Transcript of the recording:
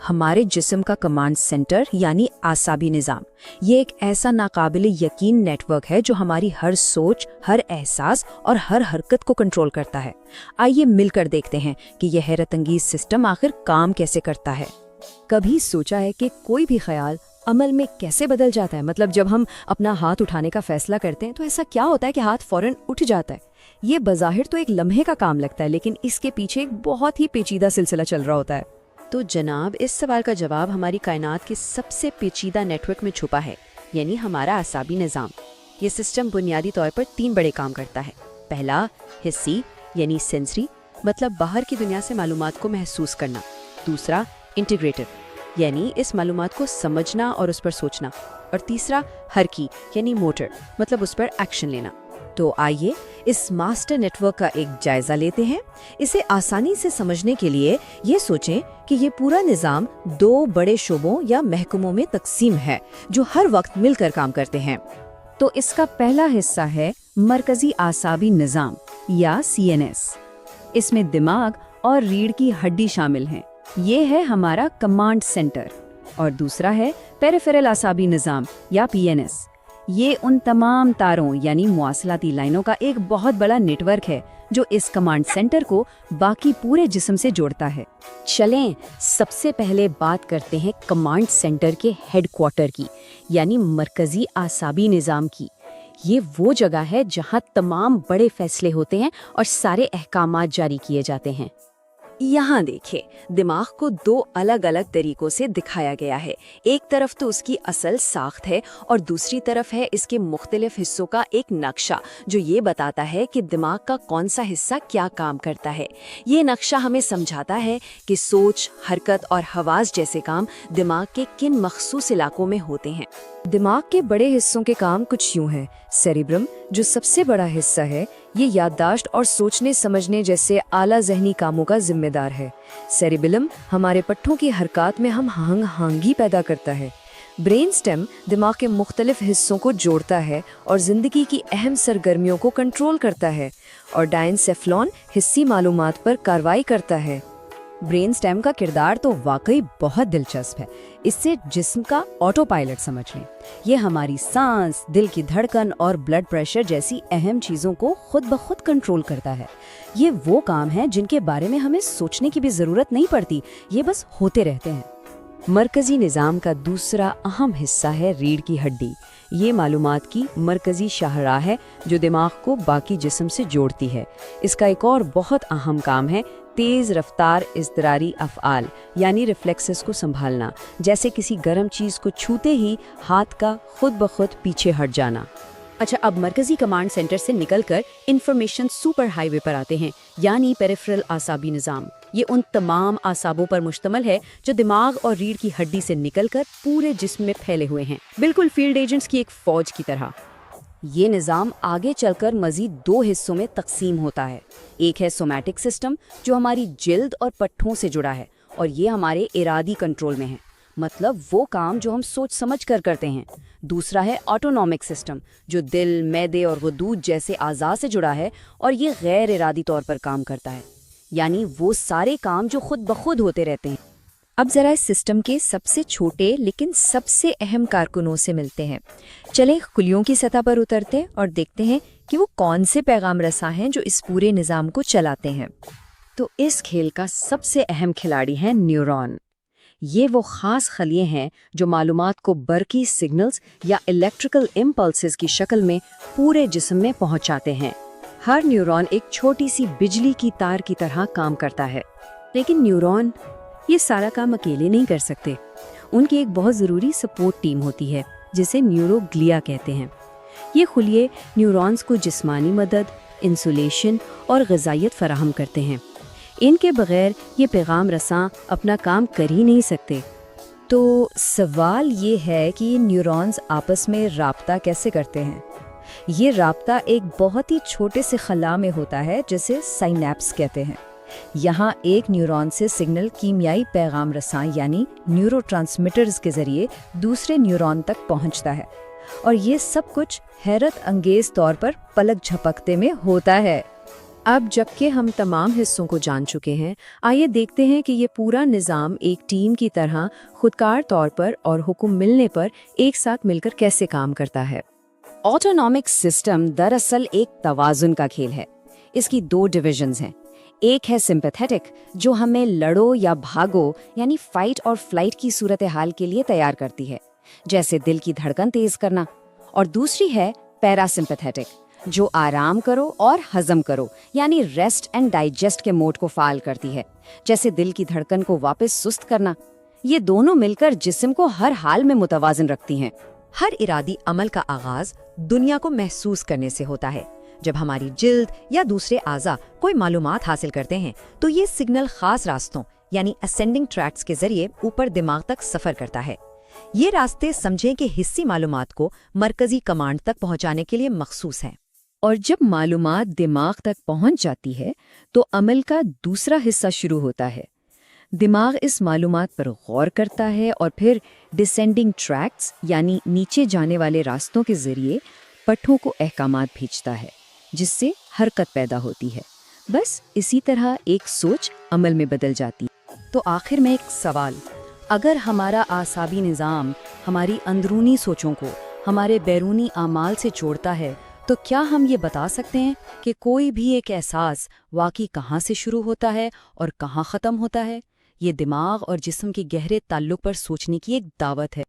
ہمارے جسم کا کمانڈ سینٹر یعنی اعصابی نظام، یہ ایک ایسا ناقابل یقین نیٹ ورک ہے جو ہماری ہر سوچ، ہر احساس اور ہر حرکت کو کنٹرول کرتا ہے۔ آئیے مل کر دیکھتے ہیں کہ یہ حیرت انگیز سسٹم آخر کام کیسے کرتا ہے۔ کبھی سوچا ہے کہ کوئی بھی خیال عمل میں کیسے بدل جاتا ہے؟ مطلب جب ہم اپنا ہاتھ اٹھانے کا فیصلہ کرتے ہیں تو ایسا کیا ہوتا ہے کہ ہاتھ فوراً اٹھ جاتا ہے؟ یہ بظاہر تو ایک لمحے کا کام لگتا ہے، لیکن اس کے پیچھے ایک بہت ہی پیچیدہ سلسلہ چل رہا ہوتا ہے۔ تو جناب، اس سوال کا جواب ہماری کائنات کے سب سے پیچیدہ نیٹ ورک میں چھپا ہے، یعنی ہمارا اعصابی نظام۔ یہ سسٹم بنیادی طور پر 3 بڑے کام کرتا ہے۔ پہلا، حسی یعنی سینسری، مطلب باہر کی دنیا سے معلومات کو محسوس کرنا۔ دوسرا، انٹیگریٹو یعنی اس معلومات کو سمجھنا اور اس پر سوچنا۔ اور تیسرا، حرکی یعنی موٹر، مطلب اس پر ایکشن لینا۔ تو آئیے اس ماسٹر نیٹ ورک کا ایک جائزہ لیتے ہیں۔ اسے آسانی سے سمجھنے کے لیے یہ سوچیں کہ یہ پورا نظام 2 بڑے شعبوں یا محکموں میں تقسیم ہے جو ہر وقت مل کر کام کرتے ہیں۔ تو اس کا پہلا حصہ ہے مرکزی اعصابی نظام یا CNS۔ اس میں دماغ اور ریڑھ کی ہڈی شامل ہیں، یہ ہے ہمارا کمانڈ سینٹر۔ اور دوسرا ہے پیریفرل اعصابی نظام یا PNS۔ یہ ان تمام تاروں یعنی مواصلاتی لائنوں کا ایک بہت بڑا نیٹ ورک ہے جو اس کمانڈ سینٹر کو باقی پورے جسم سے جوڑتا ہے۔ چلیں سب سے پہلے بات کرتے ہیں کمانڈ سینٹر کے ہیڈ کوارٹر کی، یعنی مرکزی اعصابی نظام کی۔ یہ وہ جگہ ہے جہاں تمام بڑے فیصلے ہوتے ہیں اور سارے احکامات جاری کیے جاتے ہیں۔ یہاں دیکھیں، دماغ کو 2 الگ الگ طریقوں سے دکھایا گیا ہے۔ ایک طرف تو اس کی اصل ساخت ہے اور دوسری طرف ہے اس کے مختلف حصوں کا ایک نقشہ جو یہ بتاتا ہے کہ دماغ کا کون سا حصہ کیا کام کرتا ہے۔ یہ نقشہ ہمیں سمجھاتا ہے کہ سوچ، حرکت اور حواس جیسے کام دماغ کے کن مخصوص علاقوں میں ہوتے ہیں۔ دماغ کے بڑے حصوں کے کام کچھ یوں ہیں۔ سیریبرم جو سب سے بڑا حصہ ہے، یہ یادداشت اور سوچنے سمجھنے جیسے اعلیٰ ذہنی کاموں کا ذمہ دار ہے۔ سیریبیلم ہمارے پٹھوں کی حرکات میں ہم ہانگی پیدا کرتا ہے۔ برین سٹیم دماغ کے مختلف حصوں کو جوڑتا ہے اور زندگی کی اہم سرگرمیوں کو کنٹرول کرتا ہے۔ اور ڈائنسیفلون حسی معلومات پر کارروائی کرتا ہے۔ برین سٹیم کا کردار تو واقعی بہت دلچسپ ہے۔ اس سے جسم کا آٹو پائلٹ سمجھ لیں۔ یہ ہماری سانس، دل کی دھڑکن اور بلڈ پریشر جیسی اہم چیزوں کو خود بخود کنٹرول کرتا ہے۔ یہ وہ کام ہیں جن کے بارے میں ہمیں سوچنے کی بھی ضرورت نہیں پڑتی، یہ بس ہوتے رہتے ہیں۔ مرکزی نظام کا دوسرا اہم حصہ ہے ریڑھ کی ہڈی۔ یہ معلومات کی مرکزی شاہراہ ہے جو دماغ کو باقی جسم سے جوڑتی ہے۔ اس کا ایک اور بہت اہم کام ہے تیز رفتار اضطراری افعال یعنی ریفلیکسز کو سنبھالنا، جیسے کسی گرم چیز کو چھوتے ہی ہاتھ کا خود بخود پیچھے ہٹ جانا۔ اچھا، اب مرکزی کمانڈ سینٹر سے نکل کر انفارمیشن سپر ہائی وے پر آتے ہیں، یعنی پیریفرل اعصابی نظام۔ یہ ان تمام اعصابوں پر مشتمل ہے جو دماغ اور ریڑھ کی ہڈی سے نکل کر پورے جسم میں پھیلے ہوئے ہیں، بالکل فیلڈ ایجنٹس کی ایک فوج کی طرح۔ یہ نظام آگے چل کر مزید 2 حصوں میں تقسیم ہوتا ہے۔ ایک ہے سومیٹک سسٹم جو ہماری جلد اور پٹھوں سے جڑا ہے، اور یہ ہمارے ارادی کنٹرول میں ہے، مطلب وہ کام جو ہم سوچ سمجھ کر کرتے ہیں۔ دوسرا ہے آٹونومک سسٹم جو دل، معدے اور غدود جیسے اعضاء سے جڑا ہے، اور یہ غیر ارادی طور پر کام کرتا ہے، یعنی وہ سارے کام جو خود بخود ہوتے رہتے ہیں۔ اب ذرا اس سسٹم کے سب سے چھوٹے لیکن سب سے اہم کارکنوں سے ملتے ہیں۔ چلیں خلیوں کی سطح پر اترتے اور دیکھتے ہیں کہ وہ کون سے پیغام رساں ہیں جو اس پورے نظام کو چلاتے ہیں۔ تو اس کھیل کا سب سے اہم کھلاڑی ہے نیورون۔ یہ وہ خاص خلیے ہیں جو معلومات کو برقی سگنلز یا الیکٹریکل امپلسز کی شکل میں پورے جسم میں پہنچاتے ہیں۔ ہر نیورون ایک چھوٹی سی بجلی کی تار کی طرح کام کرتا ہے، لیکن نیورون یہ سارا کام اکیلے نہیں کر سکتے۔ ان کی ایک بہت ضروری سپورٹ ٹیم ہوتی ہے جسے نیورو گلیا کہتے ہیں۔ یہ خلیے نیورونز کو جسمانی مدد، انسولیشن اور غذائیت فراہم کرتے ہیں۔ ان کے بغیر یہ پیغام رساں اپنا کام کر ہی نہیں سکتے۔ تو سوال یہ ہے کہ یہ نیورونز آپس میں رابطہ کیسے کرتے ہیں؟ یہ رابطہ ایک بہت ہی چھوٹے سے خلا میں ہوتا ہے جسے سائنیپس کہتے ہیں۔ یہاں ایک نیورون سے سگنل کیمیائی پیغام رساں یعنی نیورو ٹرانسمیٹرز کے ذریعے دوسرے نیورون تک پہنچتا ہے، اور یہ سب کچھ حیرت انگیز طور پر پلک جھپکتے میں ہوتا ہے۔ اب جبکہ ہم تمام حصوں کو جان چکے ہیں، آئیے دیکھتے ہیں کہ یہ پورا نظام ایک ٹیم کی طرح خودکار طور پر اور حکم ملنے پر ایک ساتھ مل کر کیسے کام کرتا ہے۔ آٹونومک سسٹم دراصل ایک توازن کا کھیل ہے۔ اس کی 2 ڈویژنز ہیں۔ ایک ہے سمپیتھیٹک، جو ہمیں لڑو یا بھاگو یعنی فائٹ اور فلائٹ کی صورتحال کے لیے تیار کرتی ہے، جیسے دل کی دھڑکن تیز کرنا، اور دوسری ہے پیرا سمپیتھیٹک، جو آرام کرو اور ہضم کرو یعنی ریسٹ اینڈ ڈائجسٹ کے موڈ کو فعال کرتی ہے، جیسے دل کی دھڑکن کو واپس سست کرنا۔ یہ دونوں مل کر جسم کو ہر حال میں متوازن رکھتی ہیں۔ ہر ارادی عمل کا آغاز دنیا کو محسوس کرنے سے ہوتا ہے۔ جب ہماری جلد یا دوسرے اعضاء کوئی معلومات حاصل کرتے ہیں تو یہ سگنل خاص راستوں یعنی اسینڈنگ ٹریکس کے ذریعے اوپر دماغ تک سفر کرتا ہے۔ یہ راستے سمجھیں کہ حصی معلومات کو مرکزی کمانڈ تک پہنچانے کے لیے مخصوص ہیں۔ اور جب معلومات دماغ تک پہنچ جاتی ہے تو عمل کا دوسرا حصہ شروع ہوتا ہے۔ دماغ اس معلومات پر غور کرتا ہے اور پھر ڈسینڈنگ ٹریکس یعنی نیچے جانے والے راستوں کے ذریعے پٹھوں کو احکامات بھیجتا ہے، جس سے حرکت پیدا ہوتی ہے۔ بس اسی طرح ایک سوچ عمل میں بدل جاتی ہے۔ تو آخر میں ایک سوال، اگر ہمارا اعصابی نظام ہماری اندرونی سوچوں کو ہمارے بیرونی اعمال سے جوڑتا ہے تو کیا ہم یہ بتا سکتے ہیں کہ کوئی بھی ایک احساس واقعی کہاں سے شروع ہوتا ہے اور کہاں ختم ہوتا ہے؟ یہ دماغ اور جسم کے گہرے تعلق پر سوچنے کی ایک دعوت ہے۔